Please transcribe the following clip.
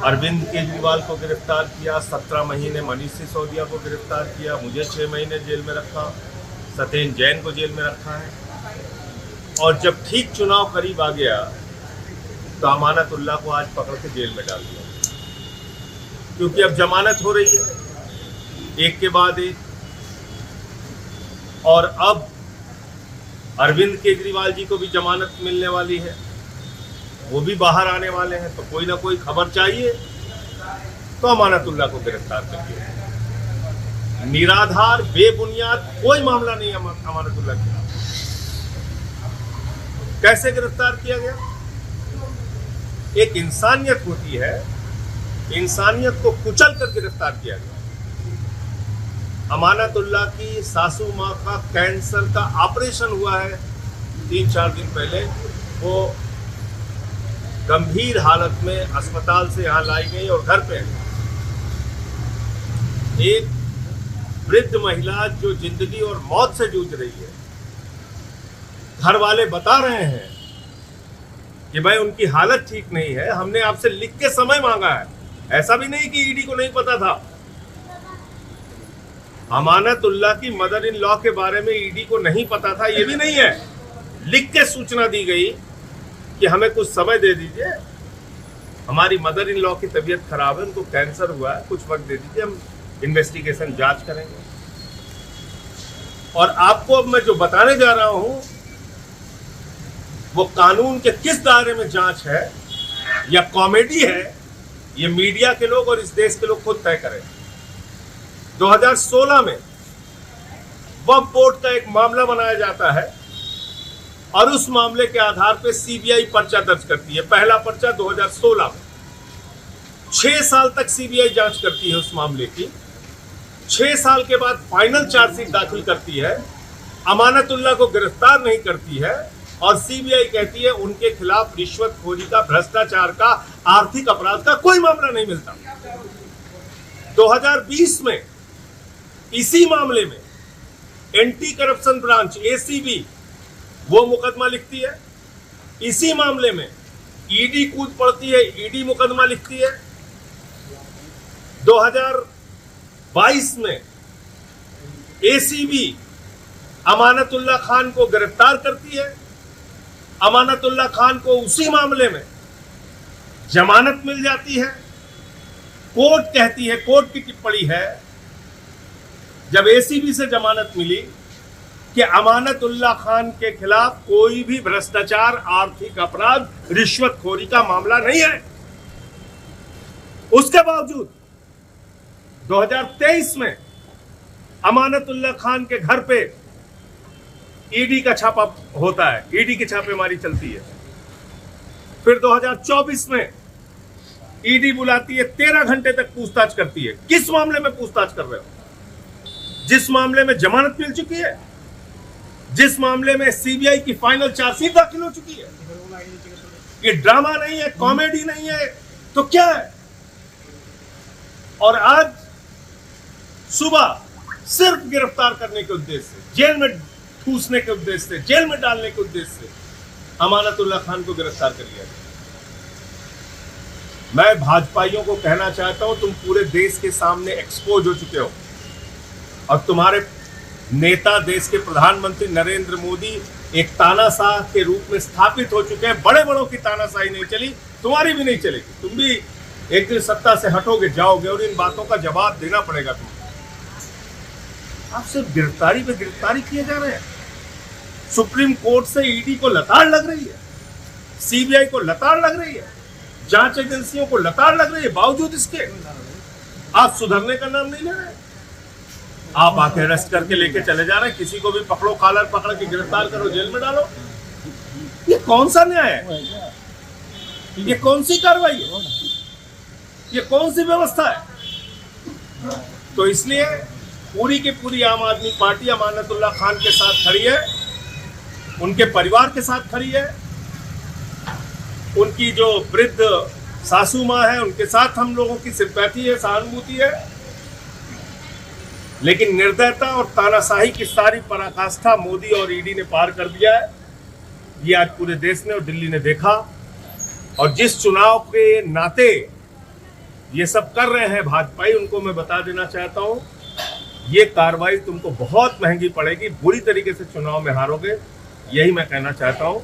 अरविंद केजरीवाल को गिरफ्तार किया, 17 महीने मनीष सिसोदिया को गिरफ्तार किया, मुझे 6 महीने जेल में रखा, सत्येंद्र जैन को जेल में रखा है। और जब ठीक चुनाव करीब आ गया तो अमानतुल्लाह को आज पकड़ के जेल में डाल दिया, क्योंकि अब जमानत हो रही है एक के बाद एक। और अब अरविंद केजरीवाल जी को भी जमानत मिलने वाली है, वो भी बाहर आने वाले हैं, तो कोई ना कोई खबर चाहिए, तो अमानतुल्लाह को गिरफ्तार कर लिया। निराधार बेबुनियाद कोई मामला नहीं है अमानतुल्लाह के खिलाफ। कैसे गिरफ्तार किया गया? एक इंसानियत होती है, इंसानियत को कुचल कर गिरफ्तार किया गया। अमानतुल्लाह की सासू माँ का कैंसर का ऑपरेशन हुआ है 3-4 दिन पहले, वो गंभीर हालत में अस्पताल से यहाँ लाई गई और घर पे एक वृद्ध महिला जो जिंदगी और मौत से जूझ रही है, घर वाले बता रहे हैं कि भाई उनकी हालत ठीक नहीं है, हमने आपसे लिख के समय मांगा है। ऐसा भी नहीं कि ईडी को नहीं पता था। अमानतुल्लाह की मदर इन लॉ के बारे में ईडी को नहीं पता था, ये भी नहीं है। लिख के सूचना दी गई कि हमें कुछ समय दे दीजिए, हमारी मदर इन लॉ की तबीयत खराब है, उनको कैंसर हुआ है, कुछ वक्त दे दीजिए, हम इन्वेस्टिगेशन जांच करेंगे। और आपको अब मैं जो बताने जा रहा हूं वो कानून के किस दायरे में जांच है या कॉमेडी है, ये मीडिया के लोग और इस देश के लोग खुद तय करें। 2016 में वक्फ बोर्ड का एक मामला बनाया जाता है और उस मामले के आधार पर सीबीआई पर्चा दर्ज करती है। पहला पर्चा 2016 में, 6 साल तक सीबीआई जांच करती है उस मामले की। 6 साल के बाद फाइनल चार्जशीट दाखिल करती है, अमानतुल्लाह को गिरफ्तार नहीं करती है और सीबीआई कहती है उनके खिलाफ रिश्वतखोरी का, भ्रष्टाचार का, आर्थिक अपराध का कोई मामला नहीं मिलता। 2020 में इसी मामले में एंटी करप्शन ब्रांच एसीबी वो मुकदमा लिखती है। इसी मामले में ईडी कूद पड़ती है, ईडी मुकदमा लिखती है। 2022 में एसीबी अमानतुल्लाह खान को गिरफ्तार करती है। अमानतुल्लाह खान को उसी मामले में जमानत मिल जाती है। कोर्ट कहती है, कोर्ट की टिप्पणी है जब एसीबी से जमानत मिली कि अमानतुल्लाह खान के खिलाफ कोई भी भ्रष्टाचार, आर्थिक अपराध, रिश्वतखोरी का मामला नहीं है। उसके बावजूद 2023 में अमानतुल्लाह खान के घर पे ईडी का छापा होता है, ईडी की छापेमारी चलती है। फिर 2024 में ईडी बुलाती है, 13 घंटे तक पूछताछ करती है। किस मामले में पूछताछ कर रहे हो? जिस मामले में जमानत मिल चुकी है, जिस मामले में सीबीआई की फाइनल चार्जशीट दाखिल हो चुकी है। ये ड्रामा नहीं है, कॉमेडी नहीं है, तो क्या है? और आज सुबह सिर्फ गिरफ्तार करने के उद्देश्य से, जेल में ठूसने के उद्देश्य से, जेल में डालने के उद्देश्य से अमानतुल्लाह खान को गिरफ्तार कर लिया गया। मैं भाजपाइयों को कहना चाहता हूं, तुम पूरे देश के सामने एक्सपोज हो चुके हो और तुम्हारे नेता, देश के प्रधानमंत्री नरेंद्र मोदी एक तानाशाह के रूप में स्थापित हो चुके हैं। बड़े बड़ों की तानाशाही नहीं चली, तुम्हारी भी नहीं चलेगी। तुम भी एक दिन सत्ता से हटोगे, जाओगे और इन बातों का जवाब देना पड़ेगा तुम्हें। आप सिर्फ गिरफ्तारी पे गिरफ्तारी किए जा रहे हैं। सुप्रीम कोर्ट से ईडी को लताड़ लग रही है, सीबीआई को लताड़ लग रही है, जांच एजेंसियों को लताड़ लग रही है। बावजूद इसके आप सुधरने का नाम नहीं ले रहे। आप आके अरेस्ट करके लेके चले जा रहे हैं। किसी को भी पकड़ो, कॉलर पकड़ के गिरफ्तार करो, जेल में डालो। ये कौन सा न्याय है? ये कौन सी कार्रवाई है? ये कौन सी व्यवस्था है? तो इसलिए पूरी की पूरी आम आदमी पार्टी अमानतुल्लाह खान के साथ खड़ी है, उनके परिवार के साथ खड़ी है। उनकी जो वृद्ध सासू माँ है, उनके साथ हम लोगों की सिंपैथी है, सहानुभूति है। लेकिन निर्दयता और तानाशाही की सारी पराकाष्ठा मोदी और ईडी ने पार कर दिया है। ये आज पूरे देश ने और दिल्ली ने देखा। और जिस चुनाव के नाते ये सब कर रहे हैं भाजपाई, उनको मैं बता देना चाहता हूं, ये कार्रवाई तुमको बहुत महंगी पड़ेगी, बुरी तरीके से चुनाव में हारोगे, यही मैं कहना चाहता हूं।